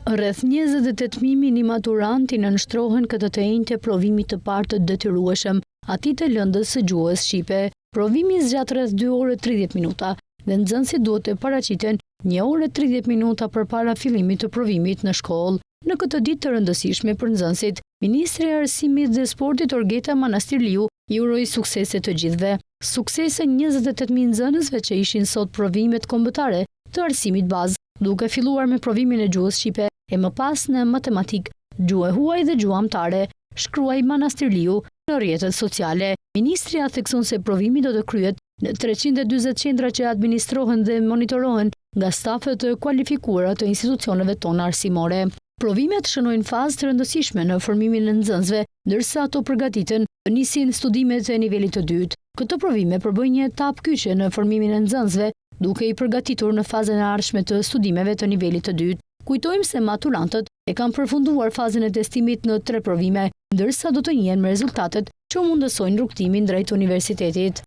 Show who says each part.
Speaker 1: Rreth 28.000 minimaturanti nënshtrohen këtë të njëjtë provimit të parë të detyrueshëm, atij të lëndës së gjuhës shqipe. Provimi zgjat rreth 2 orë 30 minuta dhe nxënësit duhet të paraqiten 1 orë 30 minuta përpara fillimit të provimit në shkollë. Në këtë ditë të rëndësishme për nxënësit, Ministri i Arsimit dhe Sportit Orgeta Manastirliu i uroi suksese të gjithëve. Suksese 28.000 nxënësve që ishin sot provimet kombëtare të arsimit bazë, duke filluar me provimin e gjuhës shqipe e më pas në matematik, gjuhë huaj dhe gjuhë amtare, shkruaj Manastirliu në rrjetet sociale. Ministria thekson se provimi do të kryhet në 340 qendra që administrohen dhe monitorohen nga stafet të kualifikuara të institucioneve tona arsimore. Provimet shënojnë fazë të rëndësishme në formimin e nxënësve, ndërsa ato përgatiten të nisin studimet e nivelit të dytë. Këto provime përbëjnë një etapë kyçe në formimin e nxënësve, duke i përgatitur në fazën e ardhshme të studimeve të nivelit të dytë. Kujtojmë se maturantët e kanë përfunduar fazën e testimit në 3 provime, ndërsa do të njihen me rezultatet që mundësojnë rrugtimin drejt universitetit.